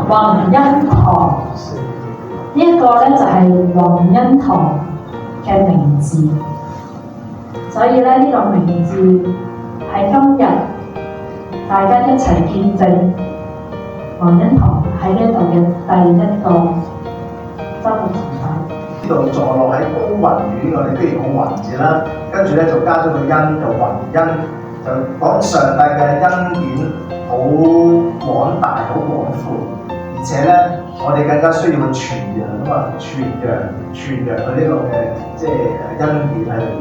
宏恩堂。呢一個咧就係宏恩堂嘅名字，所以咧呢個名字係今日大家一齊見證宏恩堂喺呢度嘅第一個周六崇拜。呢度坐落喺高雲苑，我哋不如講雲字啦，跟住咧就加咗個恩，就宏恩，就講上帝嘅恩典好廣大、好廣闊，而且咧我哋更加需要去傳揚啊嘛，傳揚佢呢個嘅即係恩典喺裏邊。